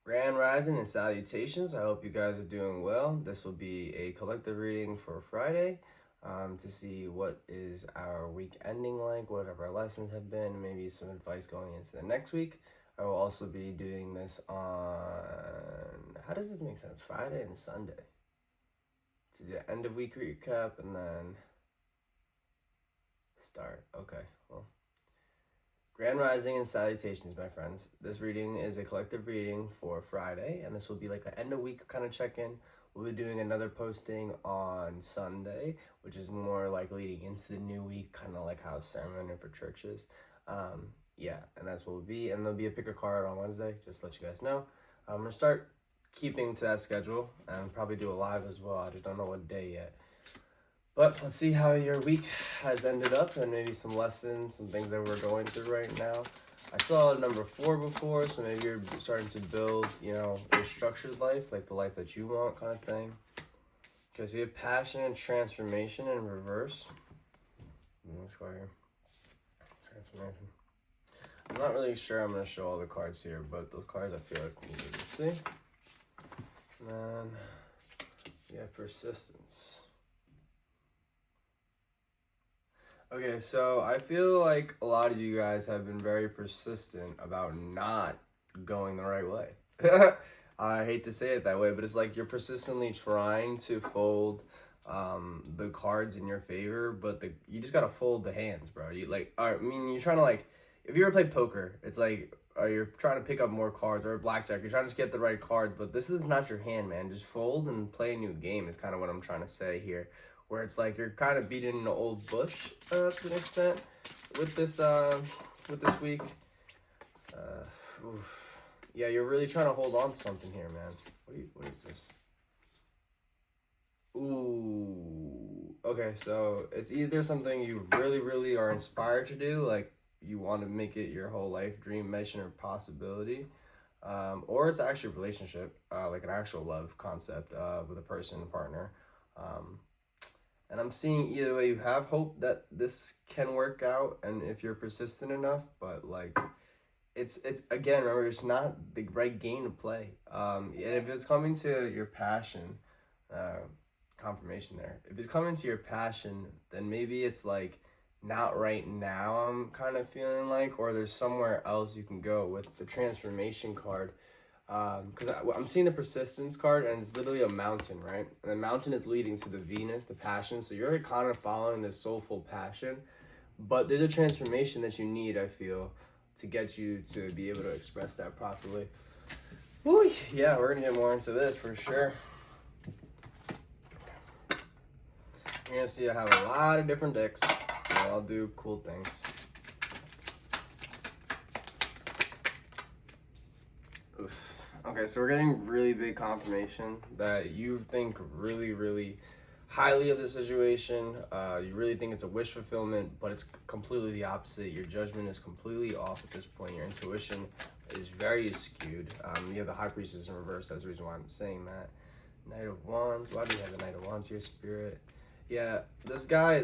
Grand Rising and salutations. I hope you guys are doing well. This will be a collective reading for Friday to see what is our week ending like, what our lessons have been, maybe some advice going into the next week. I will also be doing this on, how does this make sense? Friday and Sunday. To the end of week recap and then start. Okay, well. Grand Rising and salutations, my friends. This reading is a collective reading for Friday, and this will be like an end of week kind of check-in. We'll be doing another posting on Sunday, which is more like leading into the new week, kind of like how ceremony for churches. Yeah, and that's what we'll be. And there'll be a pick a card on Wednesday, just to let you guys know. I'm going to start keeping to that schedule and probably do a live as well. I just don't know what day yet. But let's see how your week has ended up and maybe some lessons, some things that we're going through right now. I saw number 4 before, so maybe you're starting to build, a structured life, like the life that you want kind of thing. Because you have passion and transformation in reverse. Let's go here. Transformation. I'm not really sure I'm going to show all the cards here, but those cards I feel like we need to see. And then you have persistence. Okay, so I feel like a lot of you guys have been very persistent about not going the right way. I hate to say it that way, but it's like you're persistently trying to fold the cards in your favor, but you just gotta fold the hands, bro. You're trying to if you ever play poker, it's like you're trying to pick up more cards, or blackjack, you're trying to get the right cards, but this is not your hand, man. Just fold and play a new game is kind of what I'm trying to say here. Where it's like you're kind of beating an old bush to an extent with this week. Yeah, you're really trying to hold on to something here, man. What is this? Ooh. Okay, so it's either something you really, really are inspired to do, like you want to make it your whole life dream, mission, or possibility, or it's actually a relationship, like an actual love concept with a person, a partner. And I'm seeing either way, you have hope that this can work out, and if you're persistent enough, but it's again, remember, it's not the right game to play. And if it's coming to your passion, confirmation there. If it's coming to your passion, then maybe it's like not right now. I'm kind of feeling like, or there's somewhere else you can go with the transformation card. Because I'm seeing the persistence card, and it's literally a mountain, right? And the mountain is leading to the Venus, the passion. So you're kind of following this soulful passion, but there's a transformation that you need, I feel, to get you to be able to express that properly. Woo, yeah, we're gonna get more into this for sure. You're gonna see I have a lot of different decks. They all do cool things. Oof. Okay, so we're getting really big confirmation that you think really, really highly of the situation. You really think it's a wish fulfillment, but it's completely the opposite. Your judgment is completely off at this point. Your intuition is very skewed. You have the High Priestess in reverse. That's the reason why I'm saying that. Knight of Wands. Why do you have the Knight of Wands here, Spirit? Yeah, this guy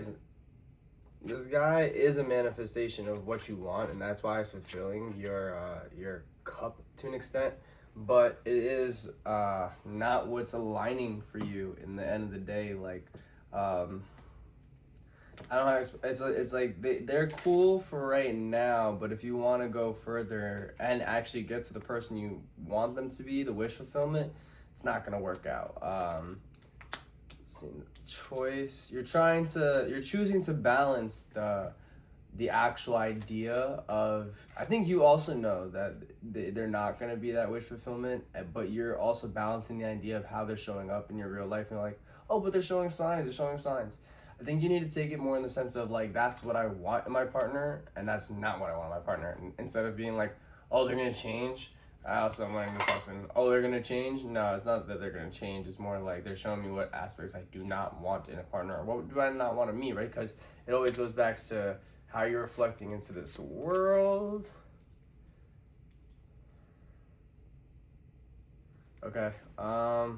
is a manifestation of what you want, and that's why it's fulfilling your cup to an extent. But it is not what's aligning for you in the end of the day. Like, I don't know. It's like they're cool for right now, but if you want to go further and actually get to the person you want them to be, the wish fulfillment, it's not gonna work out. Seeing the choice, you're choosing to balance the actual idea of, I think you also know that they're not going to be that wish fulfillment, but you're also balancing the idea of how they're showing up in your real life, and you're like, oh, but they're showing signs. I think you need to take it more in the sense of like, that's what I want in my partner, and that's not what I want in my partner. And instead of being like, oh, they're going to change. I also am learning this lesson. Oh, they're going to change? No, it's not that they're going to change. It's more like they're showing me what aspects I do not want in a partner, or what do I not want in me, right? Because it always goes back to how you're reflecting into this world. Okay. Let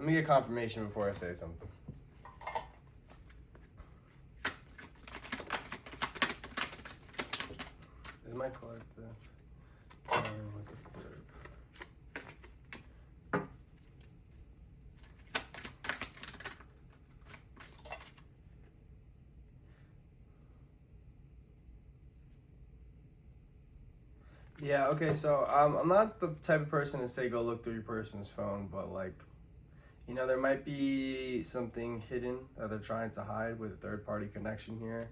me get confirmation before I say something. my collective. With the third. Yeah, okay, so I'm not the type of person to say go look through your person's phone, but like, you know, there might be something hidden that they're trying to hide with a third party connection here.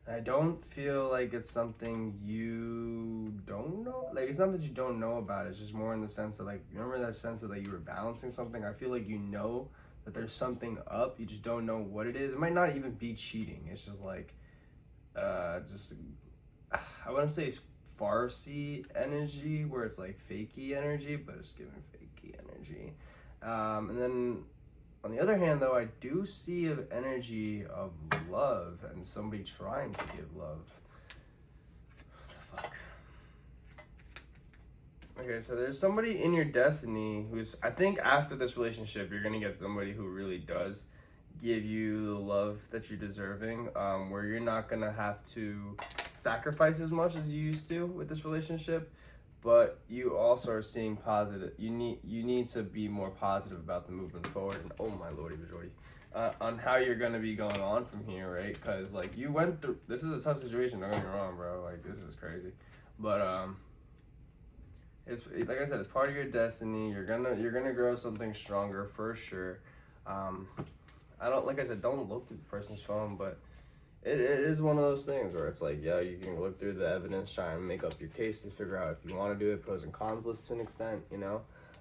I don't feel like it's something you don't know. Like, it's not that you don't know about it. It's just more in the sense that, like, remember that sense of, like, you were balancing something? I feel like you know that there's something up. You just don't know what it is. It might not even be cheating. It's just, like, just, I want to say it's Farsi energy, where it's, like, fakey energy, but it's giving fakey energy. And then on the other hand, though, I do see an energy of love and somebody trying to give love. What the fuck? Okay, so there's somebody in your destiny who's, I think after this relationship, you're going to get somebody who really does give you the love that you're deserving, where you're not going to have to sacrifice as much as you used to with this relationship. But you also are seeing positive. You need to be more positive about the movement forward. And oh my lordy, majority, on how you're gonna be going on from here, right? Because like you went through. This is a tough situation. Don't get me wrong, bro. Like this is crazy, but it's like I said, it's part of your destiny. You're gonna grow something stronger for sure. I don't like I said, don't look through the person's phone, but it is one of those things where it's like, yeah, you can look through the evidence, try and make up your case to figure out if you want to do it, pros and cons list to an extent, you know,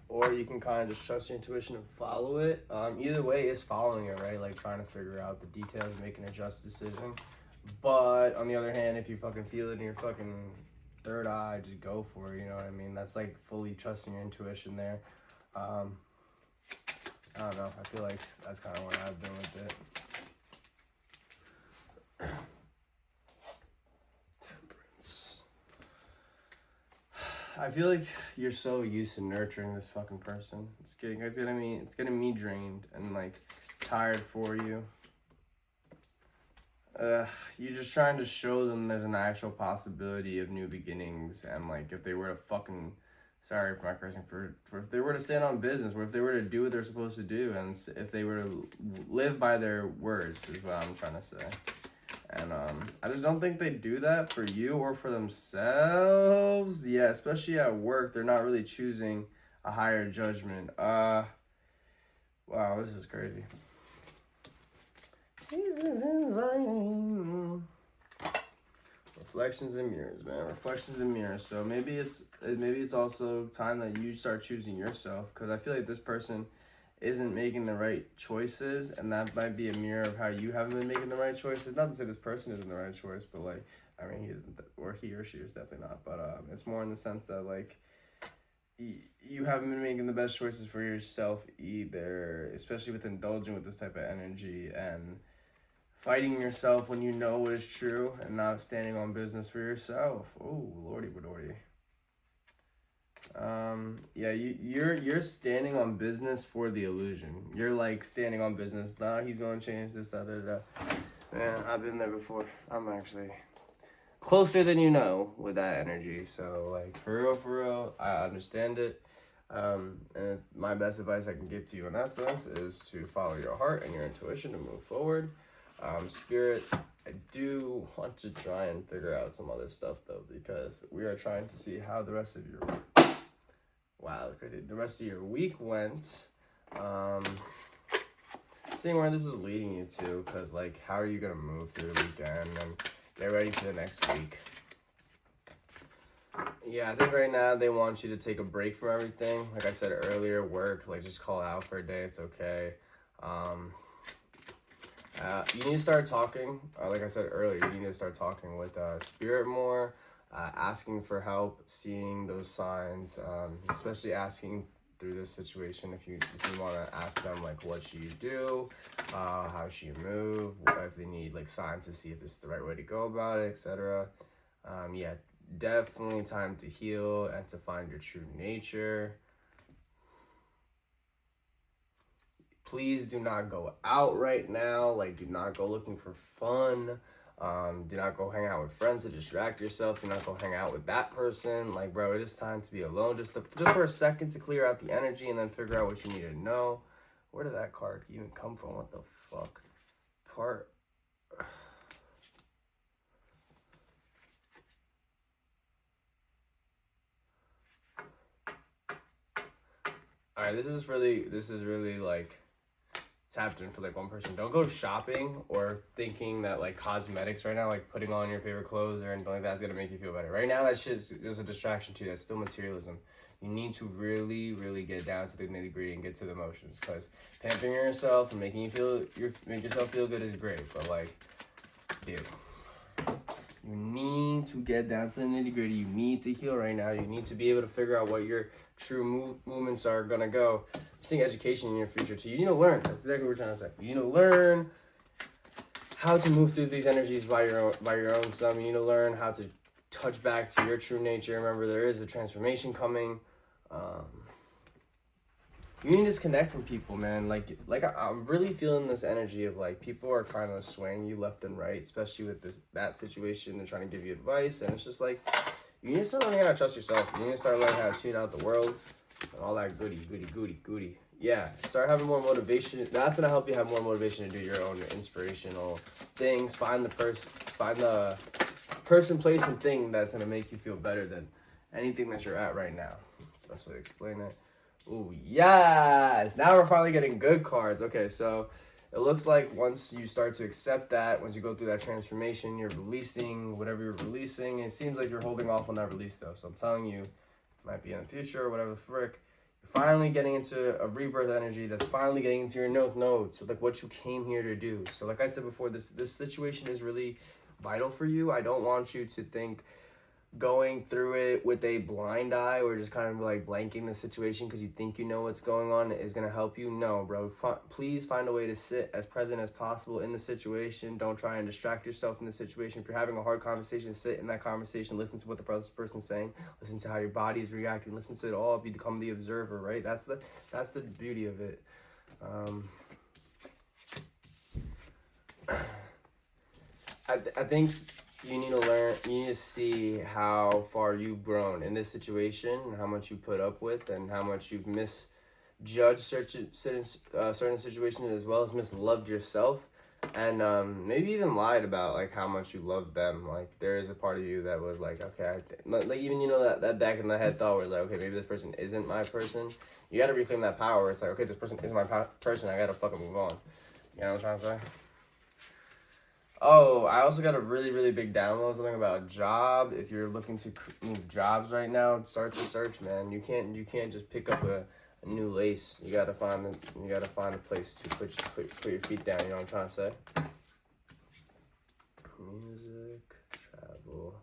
or you can kind of just trust your intuition and follow it. Either way is following it, right? Like trying to figure out the details, making a just decision. But on the other hand, if you fucking feel it in your fucking third eye, just go for it, you know what I mean? That's like fully trusting your intuition there. I don't know, I feel like that's kind of where I've been with it. Temperance. I feel like you're so used to nurturing this fucking person. It's getting me drained and like tired for you. You're just trying to show them there's an actual possibility of new beginnings, and like if they were to fucking, sorry for my cursing, for if they were to stand on business, or if they were to do what they're supposed to do, and if they were to live by their words, is what I'm trying to say. And I just don't think they do that for you or for themselves. Yeah, especially at work, they're not really choosing a higher judgment. Wow, this is crazy. Jesus in Zion. Reflections and mirrors, man. Reflections and mirrors. So maybe it's also time that you start choosing yourself, because I feel like this person isn't making the right choices, and that might be a mirror of how you haven't been making the right choices. Not to say this person isn't the right choice, but like, I mean, he isn't, or he or she is definitely not. But it's more in the sense that like you haven't been making the best choices for yourself either, especially with indulging with this type of energy and fighting yourself when you know what is true and not standing on business for yourself. Oh, lordy, lordy. Yeah, you're standing on business for the illusion. You're like standing on business. Nah, he's gonna change this, da da da. Man, I've been there before. I'm actually closer than you know with that energy. So like for real, I understand it. And my best advice I can give to you in that sense is to follow your heart and your intuition and move forward. Spirit, I do want to try and figure out some other stuff though, because we are trying to see how the rest of your the rest of your week went. Seeing where this is leading you to, because like how are you gonna move through the weekend and get ready for the next week? Yeah, I think right now they want you to take a break from everything. Like I said earlier, work, like just call out for a day, it's okay. You need to start talking, like I said earlier, you need to start talking with Spirit more, asking for help, seeing those signs, especially asking through this situation if you want to ask them like what should you do, how should you move, if they need like signs to see if this is the right way to go about it, etc. Yeah, definitely time to heal and to find your true nature. Please do not go out right now. Like, do not go looking for fun. Do not go hang out with friends to distract yourself. Do not go hang out with that person. Like, bro, it is time to be alone just for a second to clear out the energy and then figure out what you need to know. Where did that card even come from? What the fuck? Alright, this is really like tapped in for like one person. Don't go shopping or thinking that like cosmetics right now, like putting on your favorite clothes or anything like that is gonna make you feel better. Right now, that shit's just a distraction too. That's still materialism. You need to really, really get down to the nitty gritty and get to the emotions. Because pampering yourself and making yourself feel good is great, but like, dude, you need to get down to the nitty gritty. You need to heal right now. You need to be able to figure out what your true movements are gonna go. I'm seeing education in your future too. You need to learn. That's exactly what we're trying to say. You need to learn how to move through these energies by your own self. You need to learn how to touch back to your true nature. Remember, there is a transformation coming. You need to disconnect from people, man. I'm really feeling this energy of like people are kind of swaying you left and right, especially with that situation. They're trying to give you advice, and it's just like you need to start learning how to trust yourself. You need to start learning how to tune out the world and all that goody. Yeah, start having more motivation. That's gonna help you have more motivation to do your own inspirational things. Find the person, place, and thing that's gonna make you feel better than anything that you're at right now. Best way to explain it. Ooh, yes! Now we're finally getting good cards. Okay, so it looks like once you start to accept that, once you go through that transformation, you're releasing whatever you're releasing. It seems like you're holding off on that release, though. So I'm telling you, it might be in the future or whatever the frick. You're finally getting into a rebirth energy that's finally getting into your node. So like what you came here to do. So like I said before, this situation is really vital for you. I don't want you to think going through it with a blind eye or just kind of like blanking the situation because you think you know what's going on is going to help you. No, bro. Please find a way to sit as present as possible in the situation. Don't try and distract yourself in the situation. If you're having a hard conversation, sit in that conversation, listen to what the person's saying, listen to how your body is reacting, listen to it all, become the observer, right? That's the beauty of it. I think you need to learn, you need to see how far you've grown in this situation, how much you put up with, and how much you've misjudged certain situations, as well as misloved yourself, and maybe even lied about like how much you loved them. Like there is a part of you that was like, okay, like even that back in the head thought was like, okay, maybe this person isn't my person. You got to reclaim that power. It's like, okay, this person isn't my person. I got to fucking move on. You know what I'm trying to say? Oh, I also got a really, really big download, something about a job. If you're looking to move jobs right now, start the search, man. You can't just pick up a new lace. You gotta find a place to put your feet down. You know what I'm trying to say? Music, travel,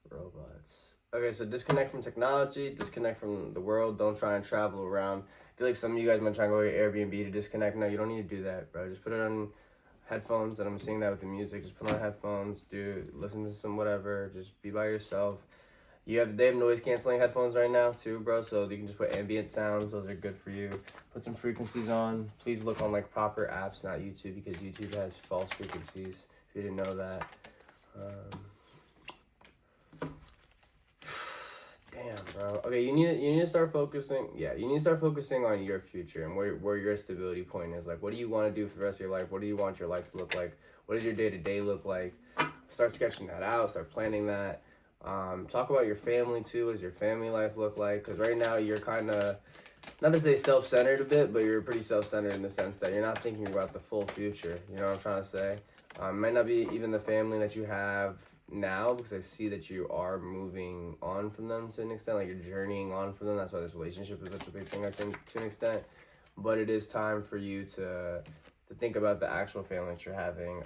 robots. Okay, so disconnect from technology, disconnect from the world. Don't try and travel around. I feel like some of you guys might try and go to Airbnb to disconnect. No, you don't need to do that, bro. Just put it on headphones, and I'm seeing that with the music. Just put on headphones, listen to some whatever, just be by yourself. They have noise canceling headphones right now too, bro, so you can just put ambient sounds. Those are good for you. Put some frequencies on. Please look on like proper apps, not YouTube, because YouTube has false frequencies, if you didn't know that. Damn, bro. Okay, you need to start focusing. Yeah, you need to start focusing on your future and where your stability point is. Like, what do you want to do for the rest of your life? What do you want your life to look like? What does your day-to-day look like? Start sketching that out. Start planning that. Talk about your family too. What does your family life look like? Because right now you're kind of, not to say self-centered a bit, but you're pretty self-centered in the sense that you're not thinking about the full future. You know what I'm trying to say? Might not be even the family that you have now, because I see that you are moving on from them to an extent, like you're journeying on from them. That's why this relationship is such a big thing, I think, to an extent. But it is time for you to think about the actual family that you're having.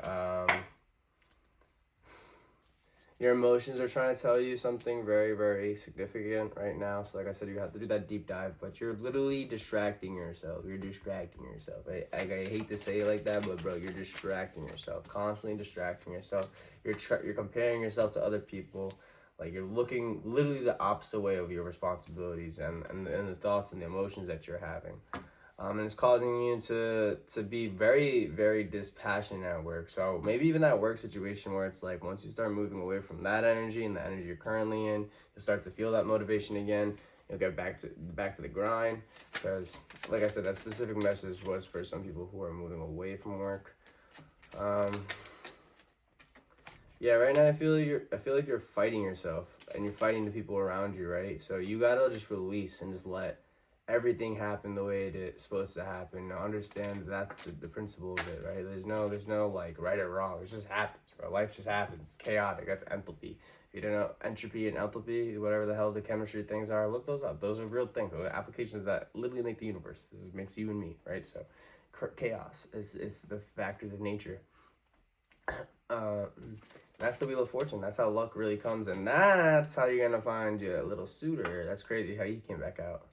Your emotions are trying to tell you something very, very significant right now. So like I said, you have to do that deep dive, but you're literally distracting yourself. You're distracting yourself. I hate to say it like that, but bro, you're distracting yourself, constantly distracting yourself. You're comparing yourself to other people. Like you're looking literally the opposite way of your responsibilities and the thoughts and the emotions that you're having. And it's causing you to be very, very dispassionate at work. So maybe even that work situation where it's like once you start moving away from that energy and the energy you're currently in, you'll start to feel that motivation again. You'll get back to the grind, because like I said, that specific message was for some people who are moving away from work. Yeah, right now I feel like you're fighting yourself and you're fighting the people around you, right? So you gotta just release and just let everything happen the way it's supposed to happen. Now, understand that that's the principle of it, right? There's no like right or wrong. It just happens, bro. Life just happens. It's chaotic. That's enthalpy. If you don't know entropy and enthalpy, whatever the hell the chemistry things are, look those up. Those are real things. Those are applications that literally make the universe. This makes you and me, right? So chaos is the factors of nature. That's the wheel of fortune. That's how luck really comes, and that's how you're gonna find your little suitor. That's crazy how he came back out,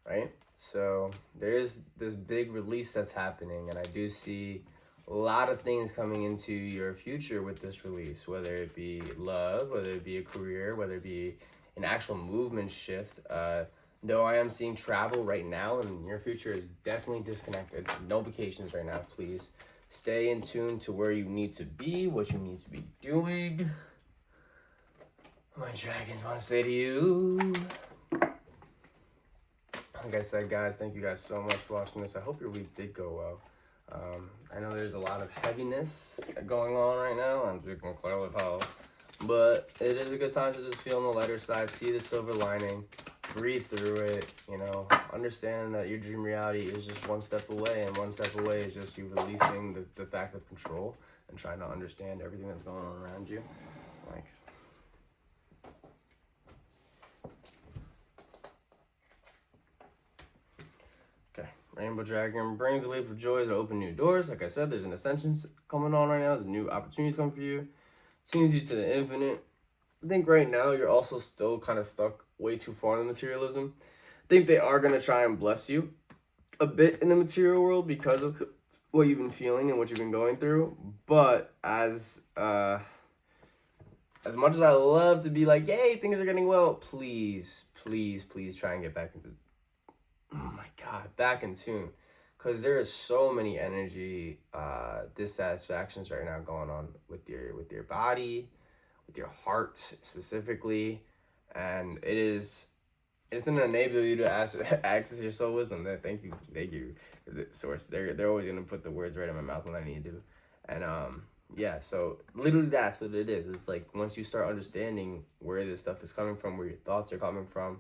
right? So there's this big release that's happening, and I do see a lot of things coming into your future with this release, whether it be love, whether it be a career, whether it be an actual movement shift. Though I am seeing travel right now, and your future is definitely disconnected. No vacations right now, please. Stay in tune to where you need to be, what you need to be doing. My dragons want to say to you. Like I said, guys, thank you guys so much for watching this. I hope your week did go well. I know there's a lot of heaviness going on right now. I'm drinking clearly tall. But it is a good time to just feel on the lighter side, see the silver lining, breathe through it, understand that your dream reality is just one step away, and one step away is just you releasing the fact of control and trying to understand everything that's going on around you. Okay, Rainbow Dragon brings a leap of joys to open new doors. Like I said, there's an ascension coming on right now. There's new opportunities coming for you. Seems you to the infinite. I think right now you're also still kind of stuck way too far in materialism. I think they are going to try and bless you a bit in the material world because of what you've been feeling and what you've been going through. But as much as I love to be like, yay, things are getting well, please, please, please try and get back into, oh my God, back in tune. Because there is so many energy dissatisfactions right now going on with your body, with your heart specifically, and it's gonna enable you to access your soul wisdom. Thank you, the source. They're always gonna put the words right in my mouth when I need to, and yeah. So literally, that's what it is. It's like once you start understanding where this stuff is coming from, where your thoughts are coming from,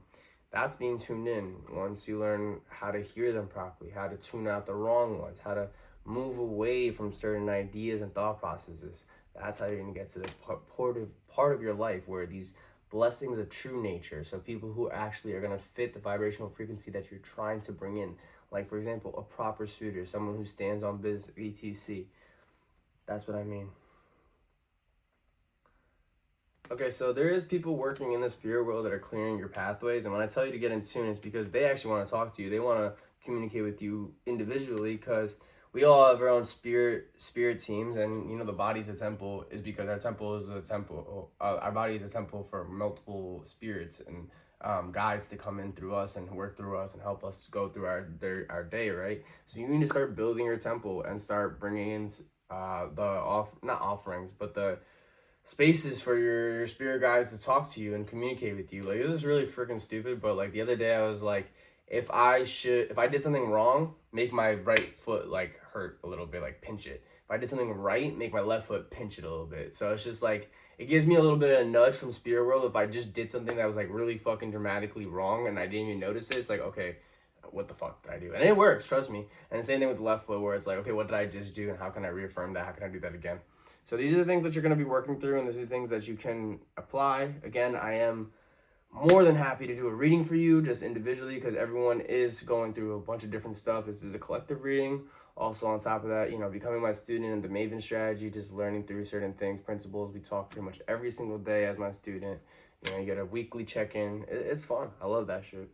that's being tuned in. Once you learn how to hear them properly, how to tune out the wrong ones, how to move away from certain ideas and thought processes, that's how you're going to get to the part of your life where these blessings of true nature, so people who actually are going to fit the vibrational frequency that you're trying to bring in, like for example, a proper suitor, someone who stands on biz, etc. That's what I mean. Okay, so there is people working in the spirit world that are clearing your pathways, and when I tell you to get in tune, it's because they actually want to talk to you. They want to communicate with you individually, because we all have our own spirit teams, and the body's a temple is because our temple is a temple. Our body is a temple for multiple spirits and guides to come in through us and work through us and help us go through our day, right? So you need to start building your temple and start bringing in not offerings, but the spaces for your spirit guides to talk to you and communicate with you. Like, this is really freaking stupid, but like the other day I was like, if I did something wrong, make my right foot like hurt a little bit, like pinch it. If I did something right, make my left foot pinch it a little bit. So it's just like, it gives me a little bit of a nudge from spirit world. If I just did something that was like really fucking dramatically wrong and I didn't even notice it, it's like, okay, what the fuck did I do? And it works, trust me. And the same thing with the left foot, where it's like, okay, what did I just do and how can I reaffirm that? How can I do that again? So these are the things that you're going to be working through, and these are the things that you can apply. Again, I am more than happy to do a reading for you just individually, because everyone is going through a bunch of different stuff. This is a collective reading. Also, on top of that, becoming my student in the Maven strategy, just learning through certain things, principles. We talk pretty much every single day as my student. You get a weekly check-in. It's fun. I love that shit.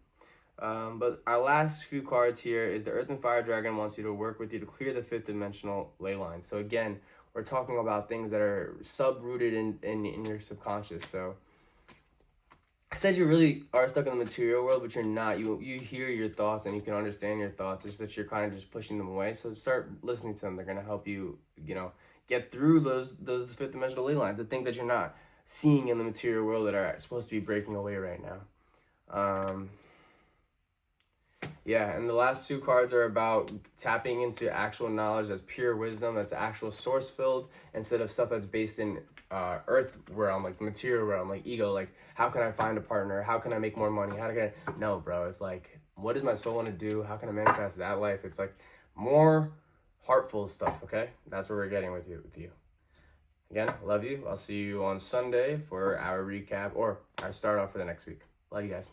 But our last few cards here is the Earth and Fire Dragon wants you to work with you to clear the fifth dimensional ley line. So again, we're talking about things that are sub-rooted in your subconscious. So I said you really are stuck in the material world, but you're not. You hear your thoughts and you can understand your thoughts. It's that you're kind of just pushing them away. So start listening to them. They're gonna help you, get through those fifth dimensional ley lines, the things that you're not seeing in the material world that are supposed to be breaking away right now. Yeah, and the last two cards are about tapping into actual knowledge that's pure wisdom, that's actual source filled, instead of stuff that's based in earth realm, like the material realm, like ego, like how can I find a partner? How can I make more money? How can I? No, bro, it's like, what does my soul want to do? How can I manifest that life? It's like more heartful stuff, okay? That's what we're getting with you. Again, love you. I'll see you on Sunday for our recap or our start off for the next week. Love you guys.